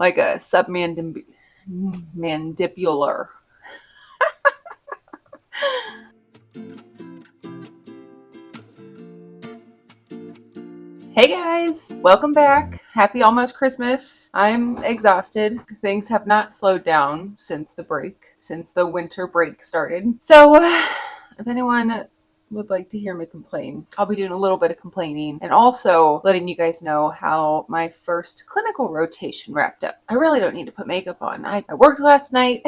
like a submandibular. Hey guys, welcome back. Happy almost Christmas. I'm exhausted. Things have not slowed down since the winter break started. So, if anyone would like to hear me complain, I'll be doing a little bit of complaining and also letting you guys know how my first clinical rotation wrapped up. I really don't need to put makeup on. I worked last night.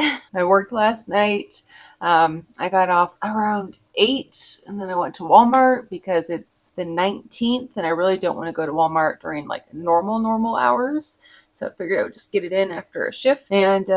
I got off around 8 and then I went to Walmart because it's the 19th and I really don't want to go to Walmart during like normal hours. So I figured I would just get it in after a shift. And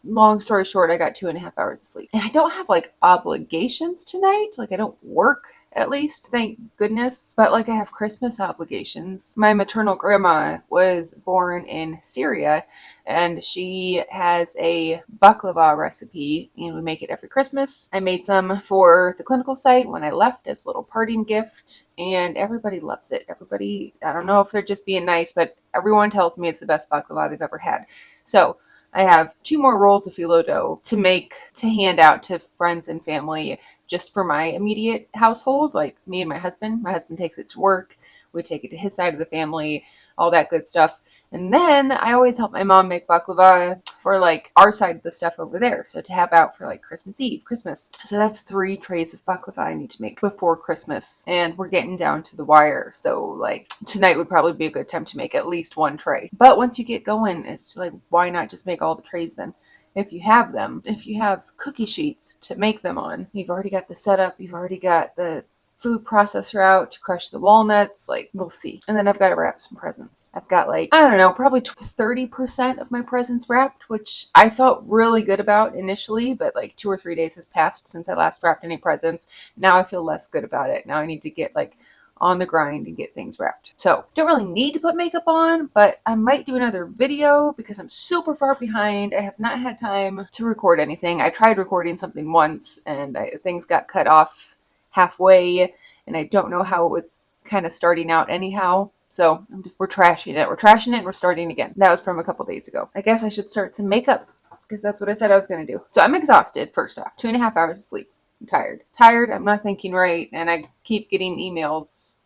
long story short, I got 2.5 hours of sleep. And I don't have like obligations tonight. Like I don't work, at least, thank goodness. But like I have Christmas obligations. My maternal grandma was born in Syria and she has a baklava recipe and we make it every Christmas. I made some for the clinical site when I left as a little parting gift and everybody loves it. Everybody, I don't know if they're just being nice, but everyone tells me it's the best baklava they've ever had. So I have 2 more rolls of phyllo dough to make to hand out to friends and family just for my immediate household, like me and my husband. My husband takes it to work. We take it to his side of the family, all that good stuff. And then I always help my mom make baklava for like our side of the stuff over there. So to have out for like Christmas Eve, Christmas. So that's 3 trays of baklava I need to make before Christmas. And we're getting down to the wire. So like tonight would probably be a good time to make at least 1 tray. But once you get going, it's like, why not just make all the trays then? If you have them, if you have cookie sheets to make them on, you've already got the setup, you've already got the food processor out to crush the walnuts, like we'll see. And then I've got to wrap some presents. I've got like, I don't know, probably 30% of my presents wrapped, which I felt really good about initially, but like 2 or 3 days has passed since I last wrapped any presents. Now I feel less good about it. Now I need to get like on the grind and get things wrapped. So don't really need to put makeup on, but I might do another video because I'm super far behind. I have not had time to record anything. I tried recording something once and things got cut off halfway and I don't know how it was kind of starting out anyhow. So we're trashing it. And we're starting again. That was from a couple days ago. I guess I should start some makeup because that's what I said I was going to do. So I'm exhausted, first off, 2.5 hours of sleep. I'm tired. I'm not thinking right. And I keep getting emails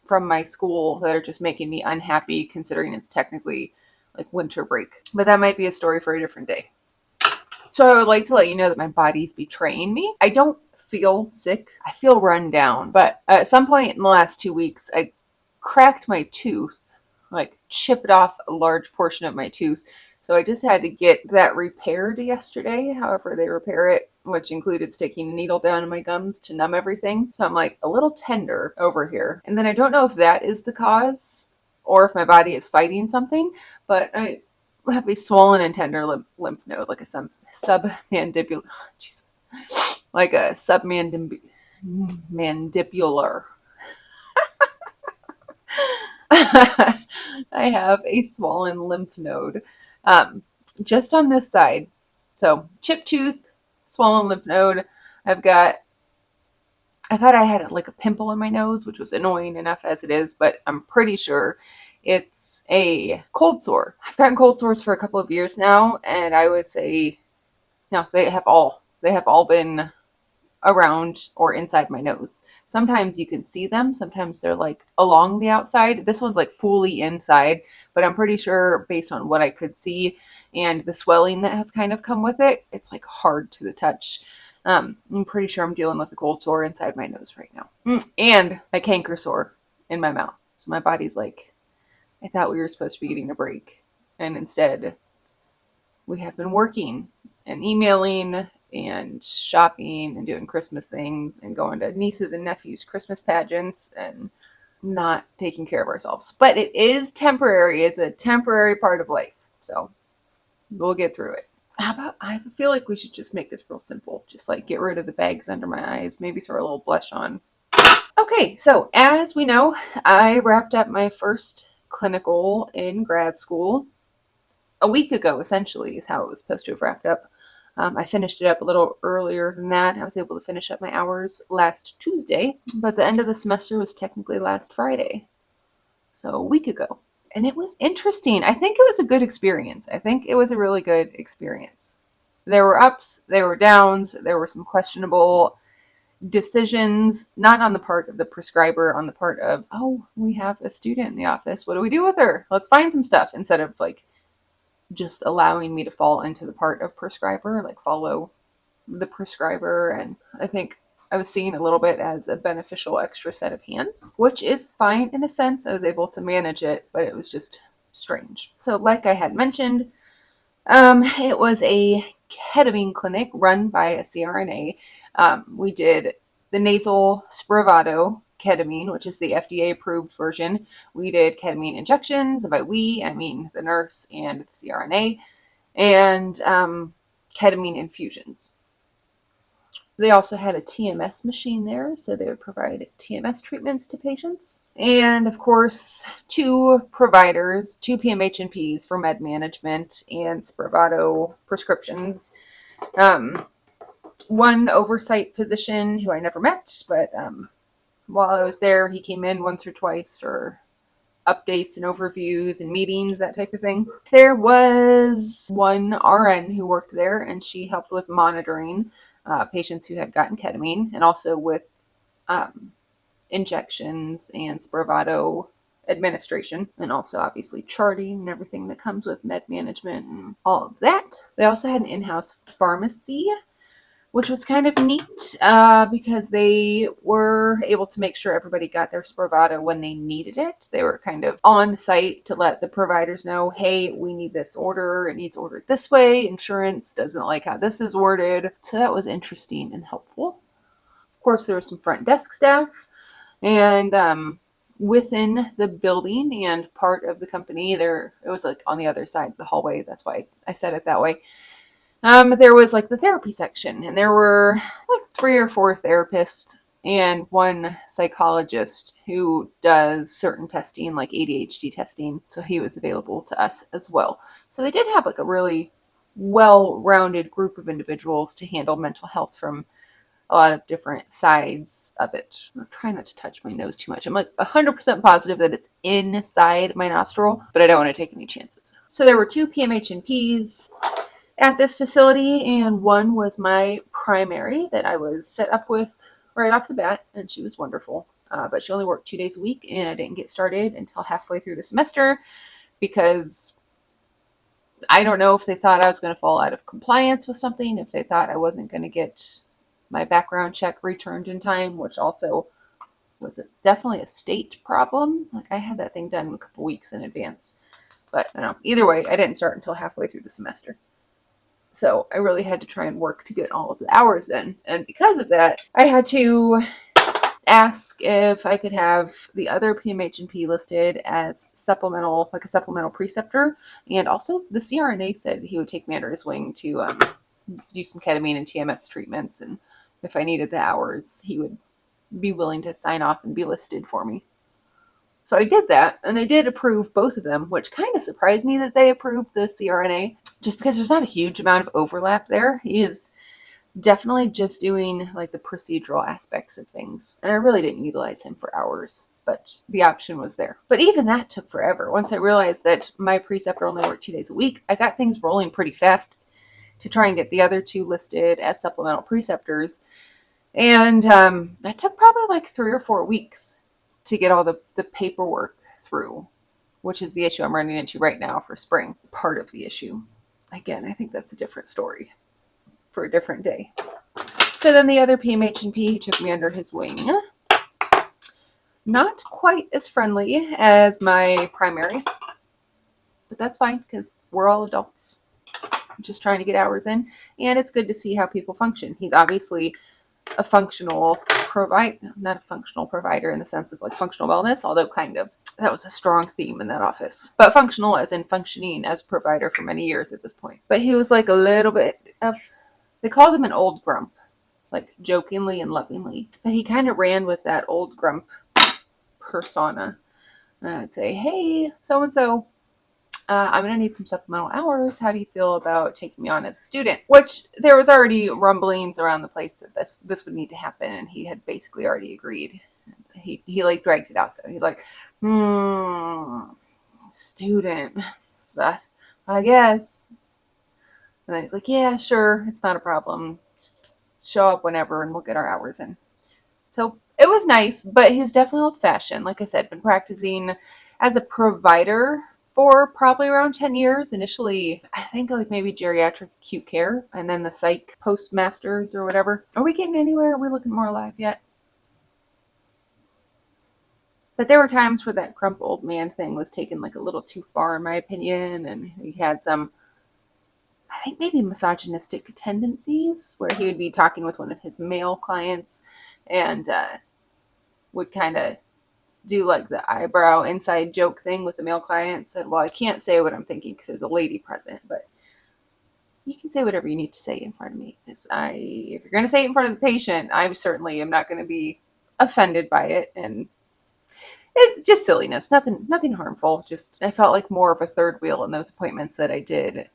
from my school that are just making me unhappy considering it's technically like winter break. But that might be a story for a different day. So I would like to let you know that my body's betraying me. I don't feel sick. I feel run down. But at some point in the last 2 weeks, I cracked my tooth, like chipped off a large portion of my tooth. So I just had to get that repaired yesterday, however they repair it, which included sticking a needle down in my gums to numb everything. So I'm like a little tender over here. And then I don't know if that is the cause or if my body is fighting something, but I have a swollen and tender lymph node, like a submandibular, Jesus, like a submandibular. I have a swollen lymph node just on this side. So chipped tooth, swollen lymph node. I thought I had like a pimple in my nose, which was annoying enough as it is, but I'm pretty sure it's a cold sore. I've gotten cold sores for a couple of years now, and I would say, no, they have all been around or inside my nose. Sometimes you can see them. Sometimes they're like along the outside. This one's like fully inside, but I'm pretty sure based on what I could see and the swelling that has kind of come with it, it's like hard to the touch. I'm pretty sure I'm dealing with a cold sore inside my nose right now. And a canker sore in my mouth. So my body's like, I thought we were supposed to be getting a break. And instead, we have been working and emailing and shopping and doing Christmas things and going to nieces and nephews' Christmas pageants and not taking care of ourselves. But it is temporary. It's a temporary part of life. So we'll get through it. I feel like we should just make this real simple. Just like get rid of the bags under my eyes, maybe throw a little blush on. Okay, so as we know, I wrapped up my first clinical in grad school a week ago, essentially, is how it was supposed to have wrapped up. I finished it up a little earlier than that. I was able to finish up my hours last Tuesday, but the end of the semester was technically last Friday. So a week ago. And it was interesting. I think it was a good experience. I think it was a really good experience. There were ups, there were downs, there were some questionable decisions, not on the part of the prescriber, on the part of, oh, we have a student in the office. What do we do with her? Let's find some stuff, instead of like just allowing me to fall into the part of prescriber, like follow the prescriber. And I think I was seen a little bit as a beneficial extra set of hands, which is fine in a sense. I was able to manage it, but it was just strange. So, like I had mentioned, it was a ketamine clinic run by a CRNA. We did the nasal Spravato ketamine, which is the FDA approved version. We did ketamine injections. By we, I mean the nurse and the CRNA, and ketamine infusions. They also had a TMS machine there, so they would provide TMS treatments to patients. And of course, two providers, two PMHNPs for med management and Spravato prescriptions. One oversight physician who I never met, but while I was there, he came in once or twice for updates and overviews and meetings, that type of thing. There was one RN who worked there, and she helped with monitoring patients who had gotten ketamine, and also with injections and Spravato administration, and also obviously charting and everything that comes with med management and all of that. They also had an in-house pharmacy, which was kind of neat because they were able to make sure everybody got their Spravato when they needed it. They were kind of on site to let the providers know, hey, we need this order. It needs ordered this way. Insurance doesn't like how this is worded. So that was interesting and helpful. Of course, there was some front desk staff. And within the building and part of the company, it was like on the other side of the hallway. That's why I said it that way. There was like the therapy section, and there were like 3 or 4 therapists and one psychologist who does certain testing, like ADHD testing. So he was available to us as well. So they did have like a really well-rounded group of individuals to handle mental health from a lot of different sides of it. I'm trying not to touch my nose too much. I'm like 100% positive that it's inside my nostril, but I don't want to take any chances. So there were 2 PMHNPs at this facility, and one was my primary that I was set up with right off the bat, and she was wonderful. But she only worked 2 days a week, and I didn't get started until halfway through the semester because I don't know if they thought I was going to fall out of compliance with something, if they thought I wasn't going to get my background check returned in time, which also was definitely a state problem. Like I had that thing done a couple weeks in advance. But I don't know. Either way, I didn't start until halfway through the semester. So I really had to try and work to get all of the hours in. And because of that, I had to ask if I could have the other PMHNP listed as supplemental, like a supplemental preceptor. And also the CRNA said he would take me under his wing to do some ketamine and TMS treatments. And if I needed the hours, he would be willing to sign off and be listed for me. So I did that, and they did approve both of them, which kind of surprised me that they approved the CRNA, just because there's not a huge amount of overlap there. He is definitely just doing like the procedural aspects of things, and I really didn't utilize him for hours, but the option was there. But even that took forever. Once I realized that my preceptor only worked 2 days a week, I got things rolling pretty fast to try and get the other 2 listed as supplemental preceptors, and that took probably like 3 or 4 weeks to get all the paperwork through, which is the issue I'm running into right now for spring. Part of the issue. Again, I think that's a different story for a different day. So then the other PMHNP took me under his wing. Not quite as friendly as my primary, but that's fine because we're all adults. I'm just trying to get hours in, and it's good to see how people function. He's obviously a functional provider, not a functional provider in the sense of like functional wellness, although kind of. That was a strong theme in that office. But functional as in functioning as a provider for many years at this point. But he was like a little bit of, they called him an old grump, like jokingly and lovingly. But he kind of ran with that old grump persona. And I'd say, hey, so-and-so, I'm going to need some supplemental hours. How do you feel about taking me on as a student? Which there was already rumblings around the place that this would need to happen, and he had basically already agreed. He like dragged it out though. He's like, student, I guess. And then he's like, yeah, sure, it's not a problem. Just show up whenever and we'll get our hours in. So it was nice, but he was definitely old fashioned. Like I said, been practicing as a provider for probably around 10 years. Initially, I think like maybe geriatric acute care and then the psych postmasters or whatever. Are we getting anywhere? Are we looking more alive yet? But there were times where that crump old man thing was taken like a little too far, in my opinion. And he had some, I think maybe misogynistic tendencies where he would be talking with one of his male clients and would kind of do like the eyebrow inside joke thing with the male client. Said, well, I can't say what I'm thinking because there's a lady present, but you can say whatever you need to say in front of me. Because if you're going to say it in front of the patient, I certainly am not going to be offended by it. And it's just silliness, nothing harmful. Just I felt like more of a third wheel in those appointments that I did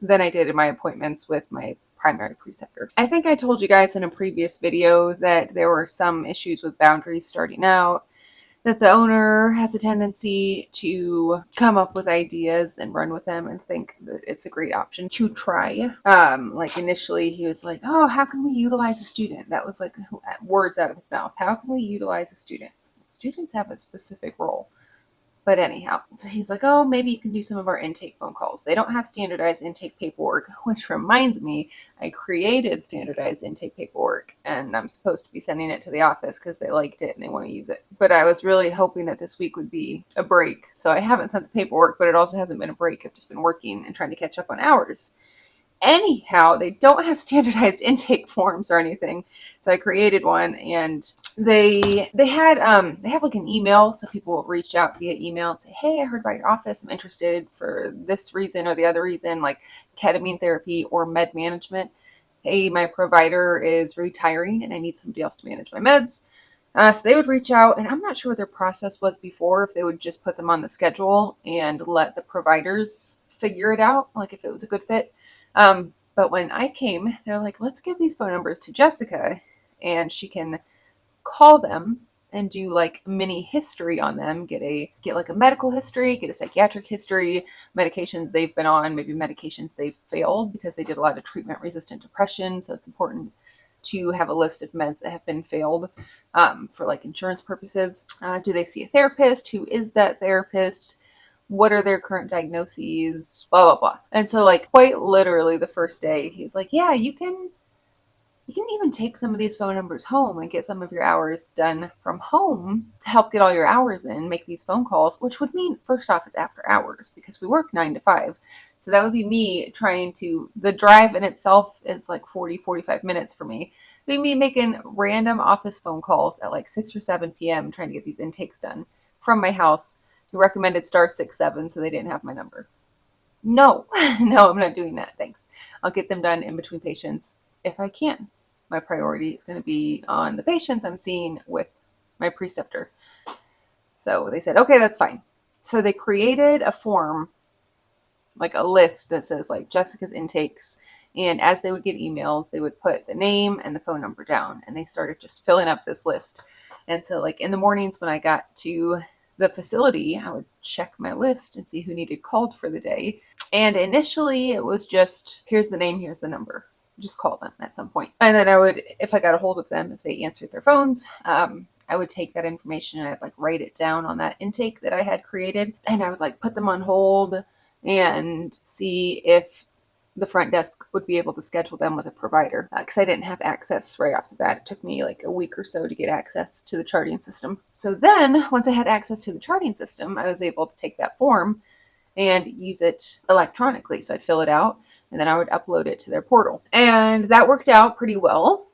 than I did in my appointments with my primary preceptor. I think I told you guys in a previous video that there were some issues with boundaries starting out, that the owner has a tendency to come up with ideas and run with them and think that it's a great option to try. Like initially he was like, oh, how can we utilize a student? That was like words out of his mouth. How can we utilize a student? Students have a specific role. But anyhow, so he's like, oh, maybe you can do some of our intake phone calls. They don't have standardized intake paperwork, which reminds me, I created standardized intake paperwork and I'm supposed to be sending it to the office because they liked it and they want to use it. But I was really hoping that this week would be a break. So I haven't sent the paperwork, but it also hasn't been a break. I've just been working and trying to catch up on hours. Anyhow, they don't have standardized intake forms or anything, so I created one, and they have like an email, so people will reach out via email and say, hey, I heard about your office, I'm interested for this reason or the other reason, like ketamine therapy or med management. Hey, my provider is retiring and I need somebody else to manage my meds. So they would reach out, and I'm not sure what their process was before, if they would just put them on the schedule and let the providers figure it out, like if it was a good fit. But when I came, they're like, let's give these phone numbers to Jessica and she can call them and do like mini history on them, get like a medical history, get a psychiatric history, medications they've been on, maybe medications they've failed because they did a lot of treatment resistant depression. So it's important to have a list of meds that have been failed for like insurance purposes. Do they see a therapist? Who is that therapist? What are their current diagnoses? Blah, blah, blah. And so like quite literally the first day, he's like, yeah, you can even take some of these phone numbers home and get some of your hours done from home to help get all your hours in, make these phone calls, which would mean, first off, it's after hours because we work 9 to 5. So that would be me trying to, the drive in itself is like 45 minutes for me. It would be me making random office phone calls at like 6 or 7 p.m. trying to get these intakes done from my house. Who recommended *67, so they didn't have my number. No, no, I'm not doing that. Thanks. I'll get them done in between patients if I can. My priority is going to be on the patients I'm seeing with my preceptor. So they said, okay, that's fine. So they created a form, like a list that says like Jessica's intakes. And as they would get emails, they would put the name and the phone number down. And they started just filling up this list. And so like in the mornings when I got to the facility, I would check my list and see who needed called for the day. And initially it was just, here's the name, here's the number. Just call them at some point. And then I would, if I got a hold of them, if they answered their phones, I would take that information and I'd like write it down on that intake that I had created. And I would like put them on hold and see if the front desk would be able to schedule them with a provider because I didn't have access right off the bat. It took me like a week or so to get access to the charting system. So then once I had access to the charting system, I was able to take that form and use it electronically. So I'd fill it out and then I would upload it to their portal. And that worked out pretty well.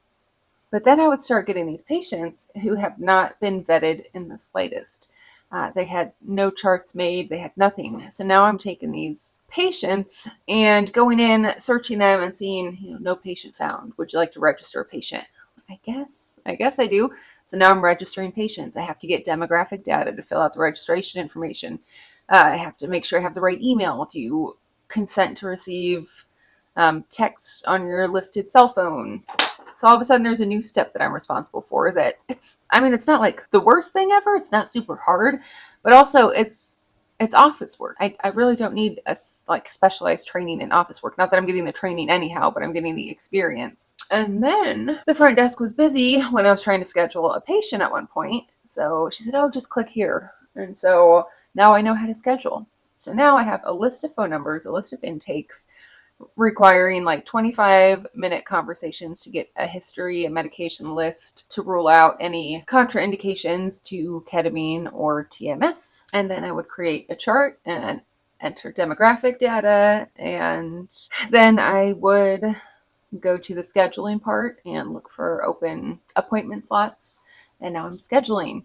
But then I would start getting these patients who have not been vetted in the slightest. They had no charts made. They had nothing. So now I'm taking these patients and going in, searching them and seeing, no patient found. Would you like to register a patient? I guess I do. So now I'm registering patients. I have to get demographic data to fill out the registration information. I have to make sure I have the right email to consent to receive text on your listed cell phone. So all of a sudden there's a new step that I'm responsible for that it's not like the worst thing ever. It's not super hard, but also it's It's office work. I really don't need like specialized training in office work. Not that I'm getting the training anyhow, but I'm getting the experience. And then the front desk was busy when I was trying to schedule a patient at one point. So she said, oh, just click here. And so now I know how to schedule. So now I have a list of phone numbers, a list of intakes, requiring like 25-minute conversations to get a history, a medication list to rule out any contraindications to ketamine or TMS. And then I would create a chart and enter demographic data. And then I would go to the scheduling part and look for open appointment slots. And now I'm scheduling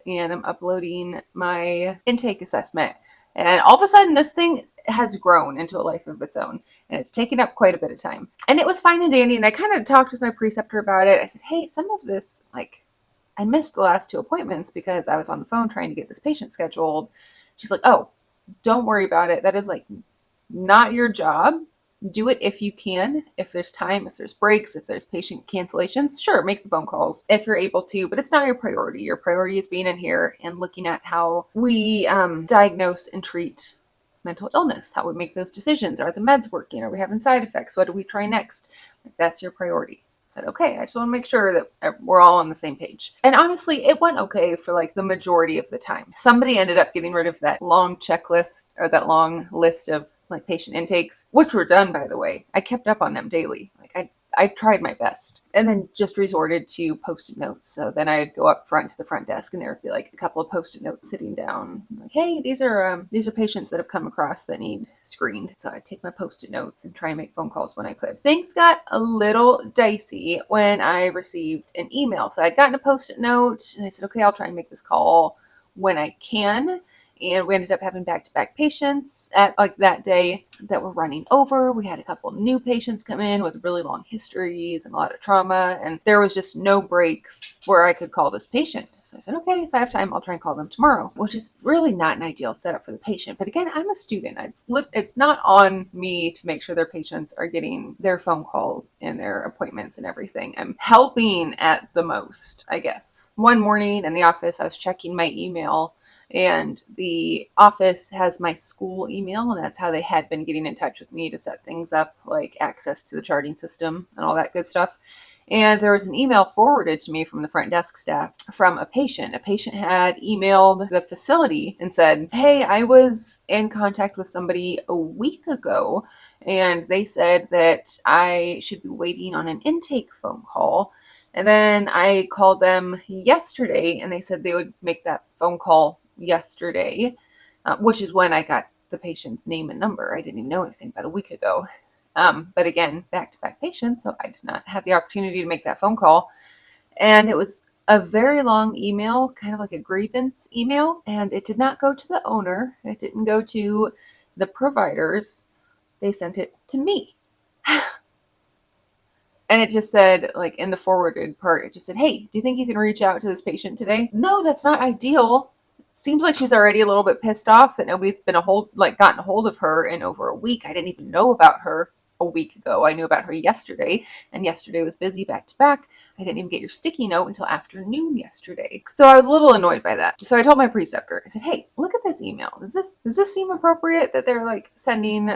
and I'm uploading my intake assessment. And all of a sudden, this thing has grown into a life of its own, and it's taken up quite a bit of time. And it was fine and dandy. And I kind of talked with my preceptor about it. I said, hey, some of this, like, I missed the last 2 appointments because I was on the phone trying to get this patient scheduled. She's like, oh, don't worry about it. That is like not your job. Do it if you can, if there's time, if there's breaks, if there's patient cancellations, sure, make the phone calls if you're able to, but it's not your priority. Your priority is being in here and looking at how we diagnose and treat mental illness, how we make those decisions. Are the meds working? Are we having side effects? What do we try next? Like, that's your priority. I said, okay, I just want to make sure that we're all on the same page. And honestly, it went okay for like the majority of the time. Somebody ended up getting rid of that long checklist or that long list of like patient intakes, which were done, by the way. I kept up on them daily. Like I tried my best, and then just resorted to post-it notes. So then I'd go up front to the front desk, and there would be like a couple of post-it notes sitting down, like, "Hey, these are patients that have come across that need screened." So I'd take my post-it notes and try and make phone calls when I could. Things got a little dicey when I received an email. So I'd gotten a post-it note, and I said, "Okay, I'll try and make this call when I can." And we ended up having back-to-back patients at like that day that were running over. We had a couple new patients come in with really long histories and a lot of trauma, and there was just no breaks where I could call this patient. So I said, okay, if I have time, I'll try and call them tomorrow, which is really not an ideal setup for the patient. But again, I'm a student. It's not on me to make sure their patients are getting their phone calls and their appointments and everything. I'm helping at the most, I guess. One morning in the office, I was checking my email, and the office has my school email, and that's how they had been getting in touch with me to set things up, like access to the charting system and all that good stuff. And there was an email forwarded to me from the front desk staff from a patient. A patient had emailed the facility and said, hey, I was in contact with somebody a week ago, and they said that I should be waiting on an intake phone call. And then I called them yesterday, and they said they would make that phone call yesterday, which is when I got the patient's name and number. I didn't even know anything about a week ago. But again, back-to-back patients, so I did not have the opportunity to make that phone call. And it was a very long email, kind of like a grievance email, and it did not go to the owner. It didn't go to the providers. They sent it to me. And it just said, like in the forwarded part, it just said, hey, do you think you can reach out to this patient today? No, that's not ideal. Seems like she's already a little bit pissed off that nobody's been gotten a hold of her in over a week. I didn't even know about her a week ago. I knew about her yesterday, and yesterday was busy back to back. I didn't even get your sticky note until afternoon yesterday. So I was a little annoyed by that. So I told my preceptor, I said, hey, look at this email. Does this seem appropriate that they're like sending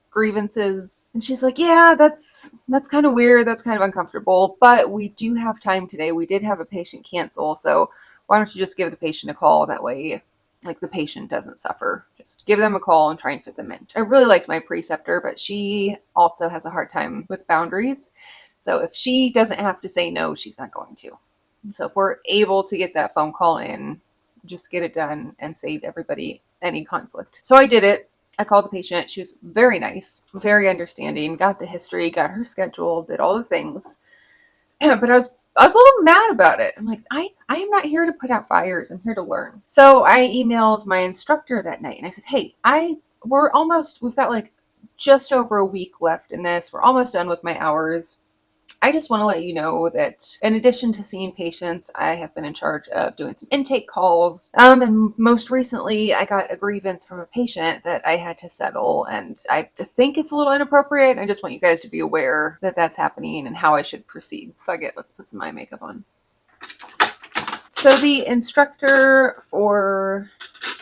grievances? And she's like, yeah, that's kind of weird. That's kind of uncomfortable, but we do have time today. We did have a patient cancel, so why don't you just give the patient a call? That way, like, the patient doesn't suffer. Just give them a call and try and fit them in. I really liked my preceptor, but she also has a hard time with boundaries. So if she doesn't have to say no, she's not going to. So if we're able to get that phone call in, just get it done and save everybody any conflict. So I did it. I called the patient. She was very nice, very understanding, got the history, got her schedule, did all the things. But I was a little mad about it. I'm like, I am not here to put out fires. I'm here to learn. So I emailed my instructor that night and I said, hey, we've got like just over a week left in this. We're almost done with my hours. I just want to let you know that in addition to seeing patients, I have been in charge of doing some intake calls. And most recently, I got a grievance from a patient that I had to settle. And I think it's a little inappropriate. I just want you guys to be aware that that's happening and how I should proceed. Fuck it. Let's put some eye makeup on. So the instructor for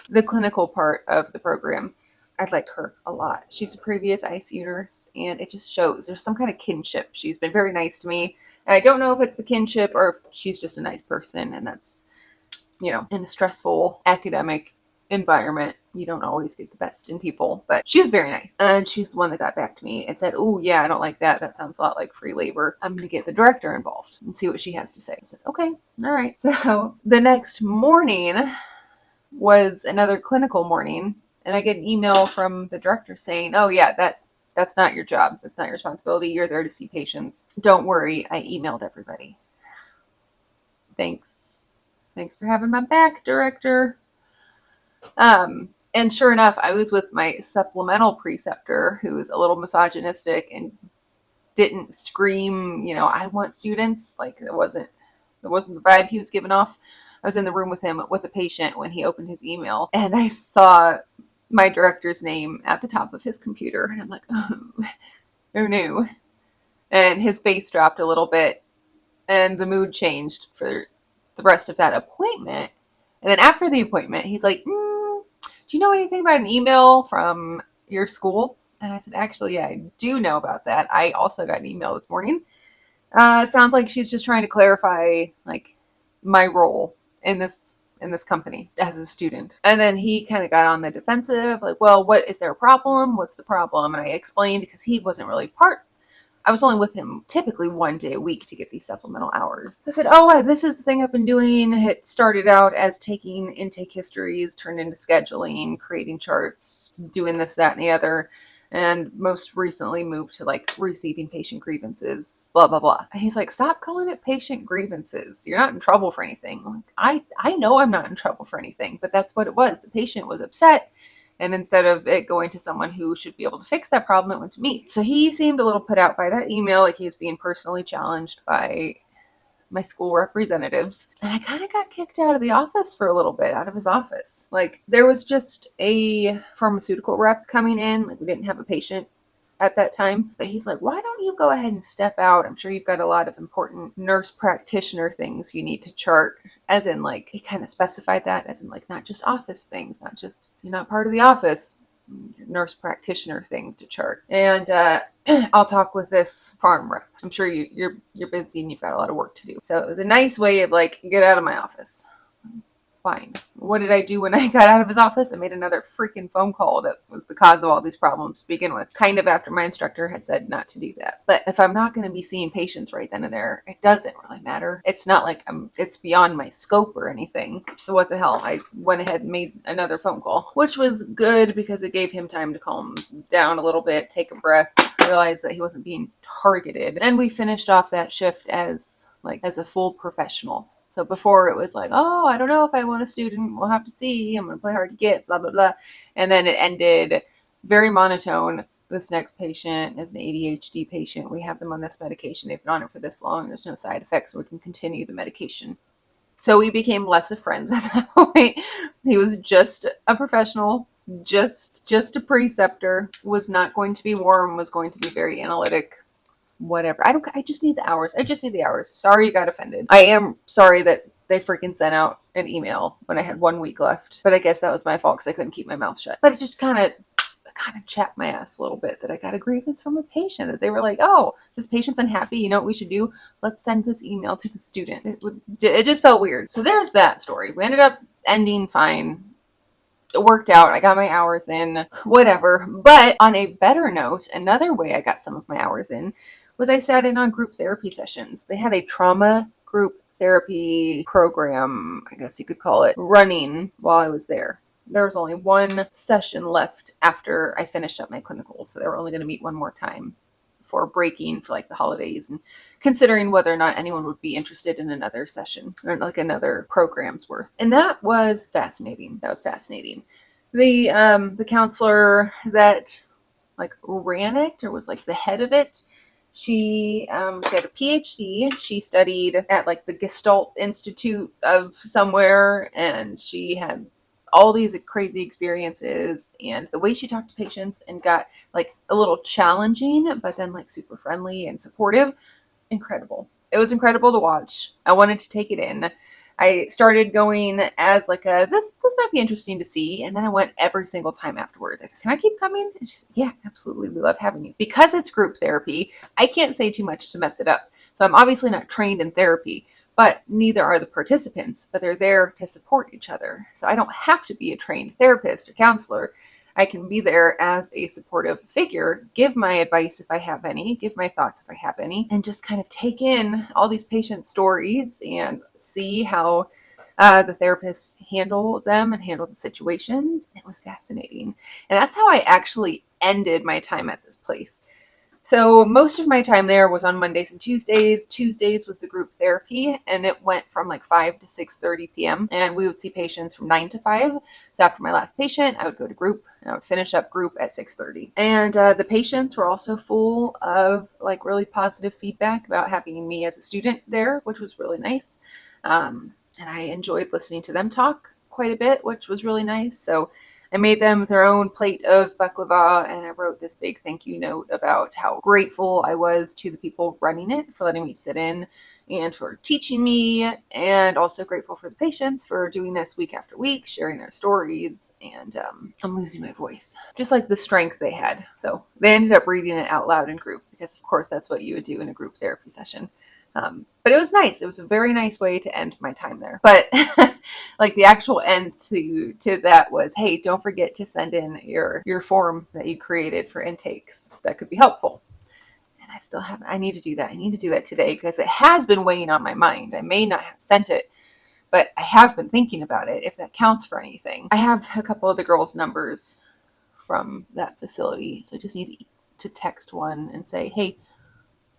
the clinical part of the program. I like her a lot. She's a previous ICU nurse, and it just shows there's some kind of kinship. She's been very nice to me, and I don't know if it's the kinship or if she's just a nice person, and that's, in a stressful academic environment, you don't always get the best in people, but she was very nice. And she's the one that got back to me and said, oh yeah, I don't like that. That sounds a lot like free labor. I'm going to get the director involved and see what she has to say. I said, okay, all right. So the next morning was another clinical morning, and I get an email from the director saying, oh yeah, that's not your job. That's not your responsibility. You're there to see patients. Don't worry. I emailed everybody. Thanks for having my back, director. And sure enough, I was with my supplemental preceptor, who was a little misogynistic and didn't scream, I want students. Like, it wasn't the vibe he was giving off. I was in the room with him with a patient when he opened his email, and I saw my director's name at the top of his computer, and I'm like, oh no. And his face dropped a little bit, and the mood changed for the rest of that appointment. And then after the appointment, he's like, do you know anything about an email from your school? And I said, actually, yeah, I do know about that. I also got an email this morning. Sounds like she's just trying to clarify, like, my role in this company as a student. And then he kind of got on the defensive, like, well, what is there a problem? What's the problem? And I explained, because he wasn't really I was only with him typically 1 day a week to get these supplemental hours. I said, oh, this is the thing I've been doing. It started out as taking intake histories, turned into scheduling, creating charts, doing this, that, and the other. And most recently moved to like receiving patient grievances, blah, blah, blah. And he's like, stop calling it patient grievances. You're not in trouble for anything. Like, I know I'm not in trouble for anything, but that's what it was. The patient was upset. And instead of it going to someone who should be able to fix that problem, it went to me. So he seemed a little put out by that email, like he was being personally challenged by my school representatives. And I kind of got kicked out of the office for a little bit, out of his office. Like, there was just a pharmaceutical rep coming in. Like, we didn't have a patient at that time, but he's like, why don't you go ahead and step out? I'm sure you've got a lot of important nurse practitioner things you need to chart, as in, like, he kind of specified that as in, like, not just office things, not just, you're not part of the office, nurse practitioner things to chart. And I'll talk with this farm rep. I'm sure you're busy and you've got a lot of work to do. So it was a nice way of like, get out of my office. Fine. What did I do when I got out of his office? I made another freaking phone call that was the cause of all these problems to begin with. Kind of after my instructor had said not to do that. But if I'm not going to be seeing patients right then and there, it doesn't really matter. It's not like it's beyond my scope or anything. So what the hell? I went ahead and made another phone call, which was good because it gave him time to calm down a little bit, take a breath, realize that he wasn't being targeted. And we finished off that shift as a full professional. So before it was like, oh, I don't know if I want a student. We'll have to see. I'm going to play hard to get, blah, blah, blah. And then it ended very monotone. This next patient is an ADHD patient. We have them on this medication. They've been on it for this long. There's no side effects, so we can continue the medication. So we became less of friends at that point. He was just a professional, just a preceptor, was not going to be warm, was going to be very analytic. Whatever. I just need the hours. Sorry you got offended. I am sorry that they freaking sent out an email when I had 1 week left. But I guess that was my fault because I couldn't keep my mouth shut. But it just kind of chapped my ass a little bit that I got a grievance from a patient, that they were like, oh, this patient's unhappy. You know what we should do? Let's send this email to the student. It just felt weird. So there's that story. We ended up ending fine. It worked out. I got my hours in, whatever. But on a better note, another way I got some of my hours in was I sat in on group therapy sessions. They had a trauma group therapy program, I guess you could call it, running while I was there. There was only one session left after I finished up my clinicals, so they were only going to meet one more time before breaking for like the holidays and considering whether or not anyone would be interested in another session or like another program's worth. And that was fascinating. The counselor that like ran it, or was like the head of it, she had a PhD. She studied at like the Gestalt Institute of somewhere, and she had all these crazy experiences, and the way she talked to patients and got like a little challenging, but then like super friendly and supportive. Incredible. It was incredible to watch. I wanted to take it in. I started going as like this might be interesting to see, and then I went every single time afterwards. I said, "Can I keep coming?" And she said, "Yeah, absolutely. We love having you." Because it's group therapy, I can't say too much to mess it up. So I'm obviously not trained in therapy, but neither are the participants, but they're there to support each other. So I don't have to be a trained therapist or counselor. I can be there as a supportive figure, give my advice if I have any, give my thoughts if I have any, and just kind of take in all these patient stories and see how the therapists handle them and handle the situations. It was fascinating. And that's how I actually ended my time at this place. So most of my time there was on Mondays and Tuesdays. Tuesdays was the group therapy, and it went from like 5 to 6:30 p.m. And we would see patients from 9 to 5. So after my last patient, I would go to group and I would finish up group at 6:30. And the patients were also full of like really positive feedback about having me as a student there, which was really nice. And I enjoyed listening to them talk quite a bit, which was really nice. So I made them their own plate of baklava, and I wrote this big thank you note about how grateful I was to the people running it for letting me sit in and for teaching me, and also grateful for the patients for doing this week after week, sharing their stories. And I'm losing my voice. Just like the strength they had. So they ended up reading it out loud in group because, of course, that's what you would do in a group therapy session. But it was nice. It was a very nice way to end my time there. But like the actual end to that was, hey, don't forget to send in your form that you created for intakes. That could be helpful. And I need to do that. I need to do that today because it has been weighing on my mind. I may not have sent it, but I have been thinking about it, if that counts for anything. I have a couple of the girls' numbers from that facility, so I just need to text one and say, hey,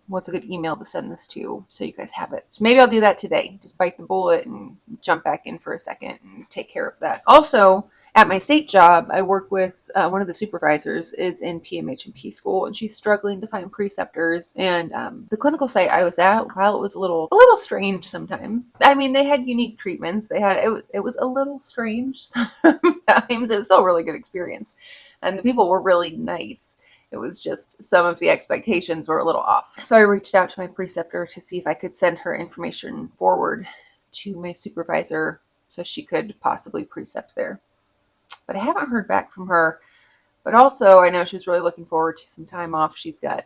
what's a good email to send this to so you guys have it. So maybe I'll do that today. Just bite the bullet and jump back in for a second and take care of that. Also, at my state job, I work with one of the supervisors is in PMHNP school, and she's struggling to find preceptors. And the clinical site I was at, while it was a little strange sometimes, I mean, they had unique treatments. It was a little strange sometimes. It was still a really good experience, and the people were really nice. It was just some of the expectations were a little off. So I reached out to my preceptor to see if I could send her information forward to my supervisor so she could possibly precept there. But I haven't heard back from her. But also, I know she's really looking forward to some time off. She's got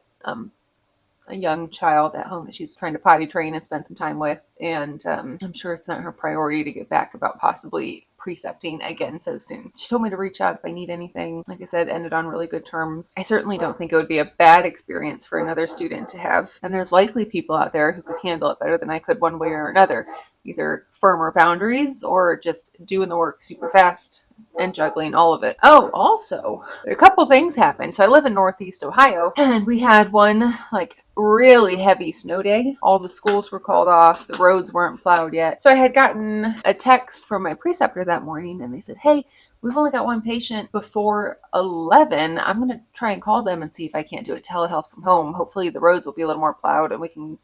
a young child at home that she's trying to potty train and spend some time with. And I'm sure it's not her priority to get back about possibly precepting again so soon. She told me to reach out if I need anything. Like I said, ended on really good terms. I certainly don't think it would be a bad experience for another student to have. And there's likely people out there who could handle it better than I could one way or another. Either firmer boundaries or just doing the work super fast and juggling all of it. Oh, also, a couple things happened. So I live in Northeast Ohio, and we had one like really heavy snow day. All the schools were called off. The roads weren't plowed yet. So I had gotten a text from my preceptor that morning, and they said, hey, we've only got one patient before 11. I'm going to try and call them and see if I can't do a telehealth from home. Hopefully the roads will be a little more plowed and we can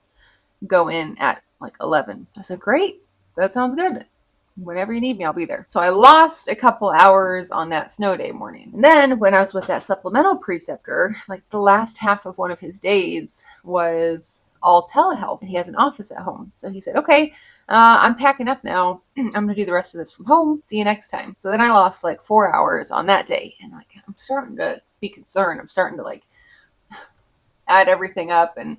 go in at like 11. I said, great. That sounds good. Whenever you need me, I'll be there. So I lost a couple hours on that snow day morning. And then when I was with that supplemental preceptor, like the last half of one of his days was all telehealth, and he has an office at home. So he said, okay, I'm packing up now. I'm going to do the rest of this from home. See you next time. So then I lost like 4 hours on that day. And like, I'm starting to be concerned. I'm starting to like add everything up, and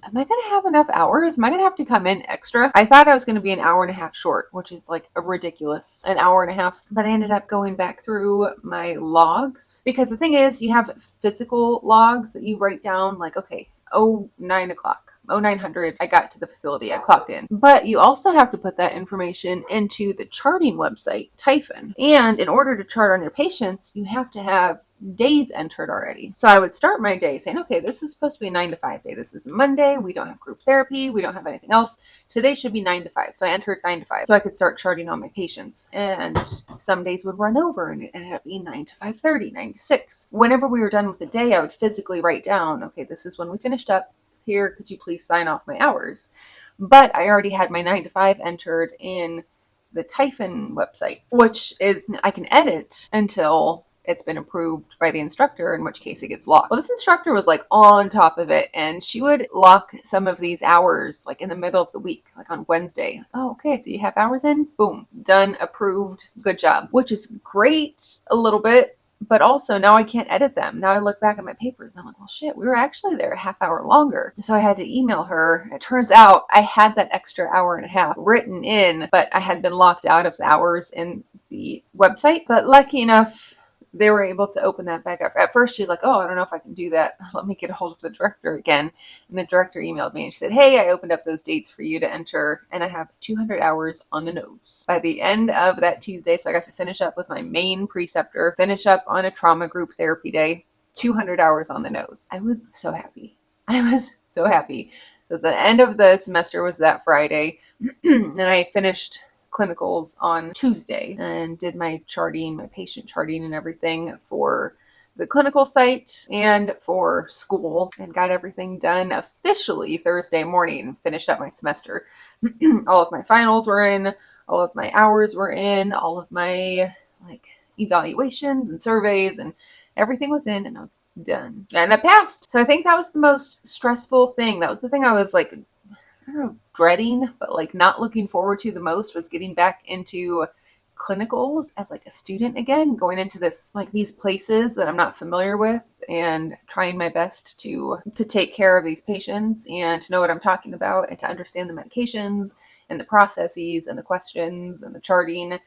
am I going to have enough hours? Am I going to have to come in extra? I thought I was going to be an hour and a half short, which is like a ridiculous an hour and a half. But I ended up going back through my logs, because the thing is, you have physical logs that you write down like, okay, 9 o'clock. 0900, I got to the facility, I clocked in. But you also have to put that information into the charting website, Typhon. And in order to chart on your patients, you have to have days entered already. So I would start my day saying, okay, this is supposed to be a 9 to 5 day. This is Monday. We don't have group therapy. We don't have anything else. Today should be 9 to 5. So I entered 9 to 5 so I could start charting on my patients. And some days would run over and it ended up being 9 to 5:30, 9 to 6. Whenever we were done with the day, I would physically write down, okay, this is when we finished up. Here, could you please sign off my hours? But I already had my 9 to 5 entered in the Typhon website, which is I can edit until it's been approved by the instructor, in which case it gets locked. Well, this instructor was like on top of it, and she would lock some of these hours like in the middle of the week, like on Wednesday. Oh, okay, so you have hours in? Boom, done, approved, good job. Which is great a little bit, but also now I can't edit them. Now I look back at my papers and I'm like, well, shit, we were actually there a half hour longer. So I had to email her. It turns out I had that extra hour and a half written in, but I had been locked out of the hours in the website. But lucky enough, they were able to open that back up. At first, she's like, oh, I don't know if I can do that. Let me get a hold of the director again. And the director emailed me and she said, hey, I opened up those dates for you to enter, and I have 200 hours on the nose. By the end of that Tuesday, so I got to finish up with my main preceptor, finish up on a trauma group therapy day, 200 hours on the nose. I was so happy. I was so happy. So the end of the semester was that Friday, and I finished clinicals on Tuesday and did my charting, my patient charting and everything for the clinical site and for school, and got everything done officially Thursday morning. Finished up my semester. All of my finals were in, all of my hours were in, all of my like evaluations and surveys and everything was in, and I was done. And I passed. So I think that was the most stressful thing. That was the thing I was like, I don't know, dreading, but like not looking forward to the most, was getting back into clinicals as like a student again, going into this like these places that I'm not familiar with and trying my best to take care of these patients and to know what I'm talking about and to understand the medications and the processes and the questions and the charting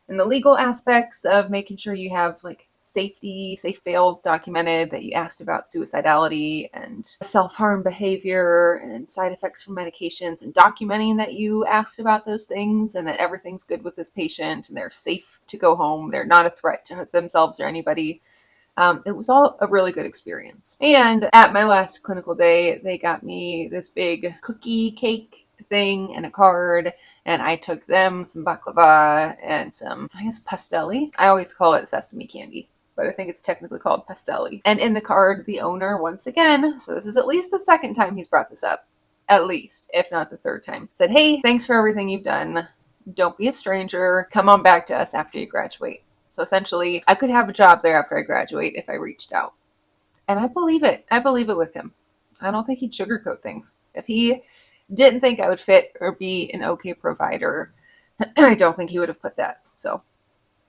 and the legal aspects of making sure you have like safe fails documented, that you asked about suicidality and self-harm behavior and side effects from medications, and documenting that you asked about those things and that everything's good with this patient and they're safe to go home. They're not a threat to themselves or anybody. It was all a really good experience. And at my last clinical day, they got me this big cookie cake thing and a card, and I took them some baklava and some, I guess, pastelli. I always call it sesame candy, but I think it's technically called pastelli. And in the card, the owner, once again, so this is at least the second time he's brought this up, at least, if not the third time, said, hey, thanks for everything you've done. Don't be a stranger. Come on back to us after you graduate. So essentially, I could have a job there after I graduate if I reached out. And I believe it. I believe it with him. I don't think he'd sugarcoat things. If he didn't think I would fit or be an okay provider, I don't think he would have put that. So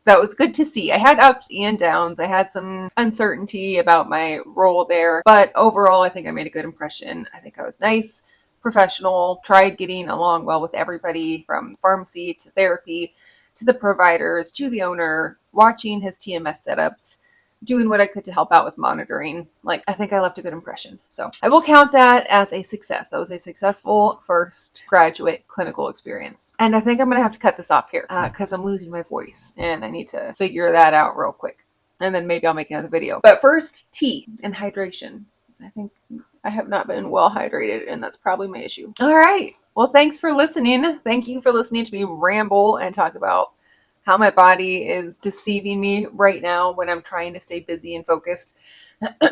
that was good to see. I had ups and downs. I had some uncertainty about my role there, but overall, I think I made a good impression. I think I was nice, professional, tried getting along well with everybody from pharmacy to therapy to the providers to the owner, watching his TMS setups, doing what I could to help out with monitoring. Like, I think I left a good impression. So I will count that as a success. That was a successful first graduate clinical experience. And I think I'm going to have to cut this off here because I'm losing my voice and I need to figure that out real quick. And then maybe I'll make another video. But first, tea and hydration. I think I have not been well hydrated, and that's probably my issue. All right. Well, thanks for listening. Thank you for listening to me ramble and talk about how my body is deceiving me right now when I'm trying to stay busy and focused,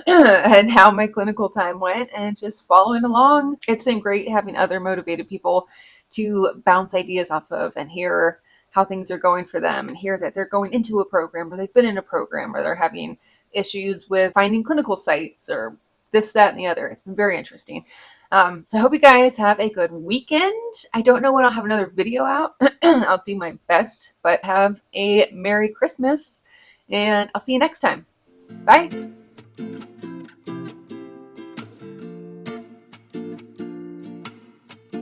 and how my clinical time went, and just following along. It's been great having other motivated people to bounce ideas off of and hear how things are going for them, and hear that they're going into a program or they've been in a program or they're having issues with finding clinical sites or this, that, and the other. It's been very interesting. So I hope you guys have a good weekend. I don't know when I'll have another video out. I'll do my best, but have a Merry Christmas, and I'll see you next time. Bye.